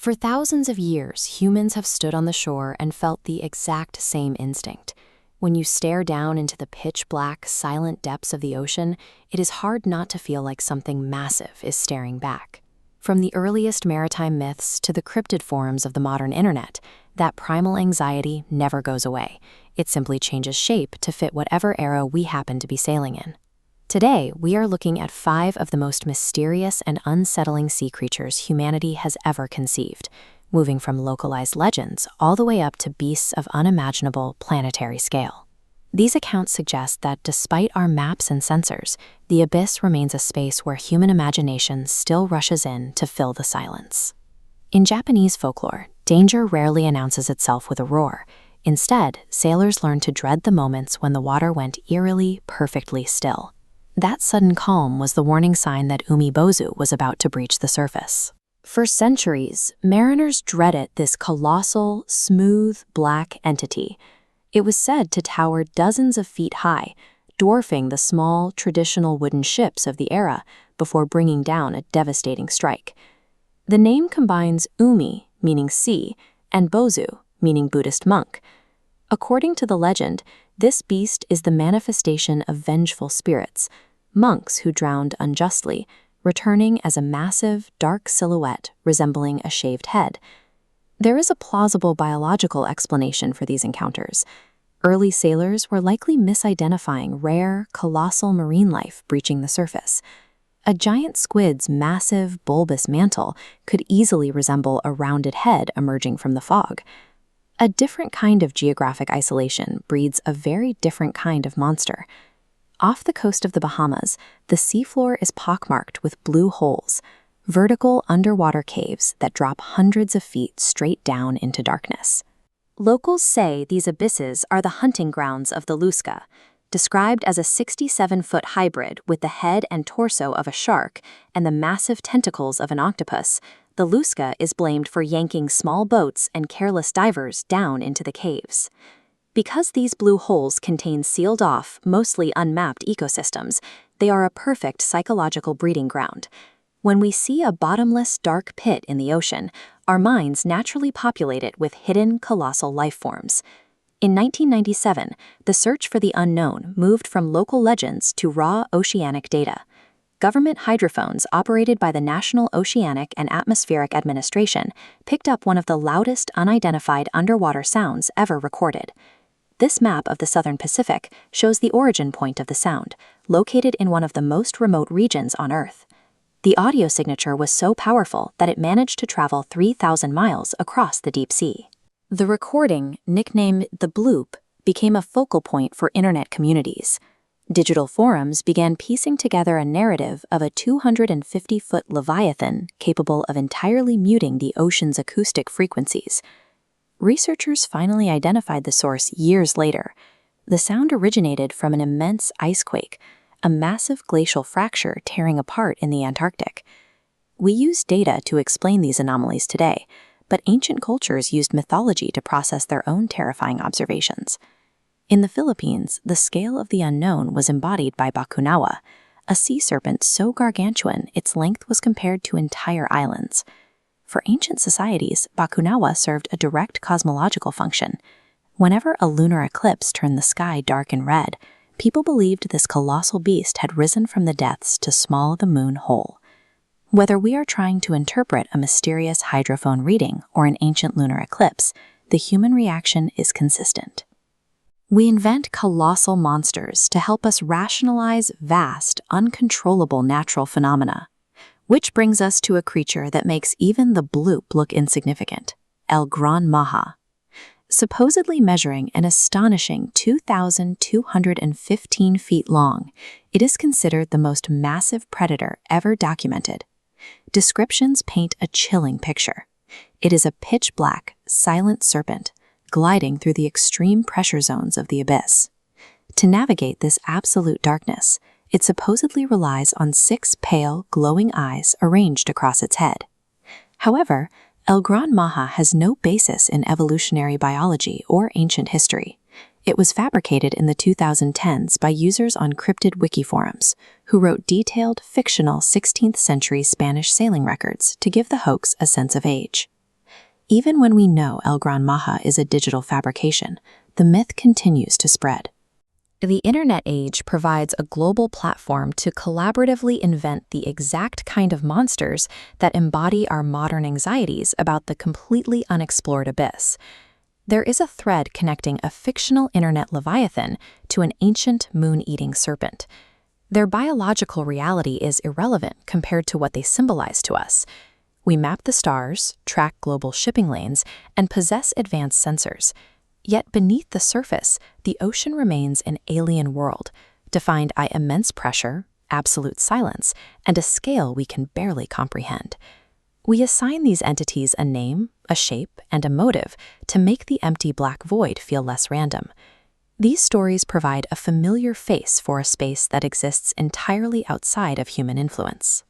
For thousands of years, humans have stood on the shore and felt the exact same instinct. When you stare down into the pitch-black, silent depths of the ocean, it is hard not to feel like something massive is staring back. From the earliest maritime myths to the cryptid forums of the modern internet, that primal anxiety never goes away. It simply changes shape to fit whatever era we happen to be sailing in. Today, we are looking at 5 of the most mysterious and unsettling sea creatures humanity has ever conceived, moving from localized legends all the way up to beasts of unimaginable planetary scale. These accounts suggest that despite our maps and sensors, the abyss remains a space where human imagination still rushes in to fill the silence. In Japanese folklore, danger rarely announces itself with a roar. Instead, sailors learned to dread the moments when the water went eerily, perfectly still. That sudden calm was the warning sign that Umibozu was about to breach the surface. For centuries, mariners dreaded this colossal, smooth, black entity. It was said to tower dozens of feet high, dwarfing the small, traditional wooden ships of the era before bringing down a devastating strike. The name combines Umi, meaning sea, and Bozu, meaning Buddhist monk. According to the legend, this beast is the manifestation of vengeful spirits, monks who drowned unjustly, returning as a massive, dark silhouette resembling a shaved head. There is a plausible biological explanation for these encounters. Early sailors were likely misidentifying rare, colossal marine life breaching the surface. A giant squid's massive, bulbous mantle could easily resemble a rounded head emerging from the fog. A different kind of geographic isolation breeds a very different kind of monster. Off the coast of the Bahamas, the seafloor is pockmarked with blue holes, vertical underwater caves that drop hundreds of feet straight down into darkness. Locals say these abysses are the hunting grounds of the Lusca. Described as a 67-foot hybrid with the head and torso of a shark and the massive tentacles of an octopus, the Lusca is blamed for yanking small boats and careless divers down into the caves. Because these blue holes contain sealed-off, mostly unmapped ecosystems, they are a perfect psychological breeding ground. When we see a bottomless, dark pit in the ocean, our minds naturally populate it with hidden, colossal life forms. In 1997, the search for the unknown moved from local legends to raw oceanic data. Government hydrophones operated by the National Oceanic and Atmospheric Administration picked up one of the loudest unidentified underwater sounds ever recorded. This map of the Southern Pacific shows the origin point of the sound, located in one of the most remote regions on Earth. The audio signature was so powerful that it managed to travel 3,000 miles across the deep sea. The recording, nicknamed the bloop, became a focal point for internet communities. Digital forums began piecing together a narrative of a 250-foot leviathan capable of entirely muting the ocean's acoustic frequencies. Researchers finally identified the source years later. The sound originated from an immense ice quake, a massive glacial fracture tearing apart in the Antarctic. We use data to explain these anomalies today, but ancient cultures used mythology to process their own terrifying observations. In the Philippines, the scale of the unknown was embodied by Bakunawa, a sea serpent so gargantuan its length was compared to entire islands. For ancient societies, Bakunawa served a direct cosmological function. Whenever a lunar eclipse turned the sky dark and red, people believed this colossal beast had risen from the depths to small the moon whole. Whether we are trying to interpret a mysterious hydrophone reading or an ancient lunar eclipse, the human reaction is consistent. We invent colossal monsters to help us rationalize vast, uncontrollable natural phenomena. Which brings us to a creature that makes even the bloop look insignificant, El Gran Maja. Supposedly measuring an astonishing 2,215 feet long, it is considered the most massive predator ever documented. Descriptions paint a chilling picture. It is a pitch-black, silent serpent, gliding through the extreme pressure zones of the abyss. To navigate this absolute darkness, it supposedly relies on 6 pale, glowing eyes arranged across its head. However, El Gran Maja has no basis in evolutionary biology or ancient history. It was fabricated in the 2010s by users on cryptid wiki forums, who wrote detailed, fictional 16th-century Spanish sailing records to give the hoax a sense of age. Even when we know El Gran Maja is a digital fabrication, the myth continues to spread. The internet age provides a global platform to collaboratively invent the exact kind of monsters that embody our modern anxieties about the completely unexplored abyss. There is a thread connecting a fictional internet leviathan to an ancient moon-eating serpent. Their biological reality is irrelevant compared to what they symbolize to us. We map the stars, track global shipping lanes, and possess advanced sensors. Yet beneath the surface, the ocean remains an alien world, defined by immense pressure, absolute silence, and a scale we can barely comprehend. We assign these entities a name, a shape, and a motive to make the empty black void feel less random. These stories provide a familiar face for a space that exists entirely outside of human influence.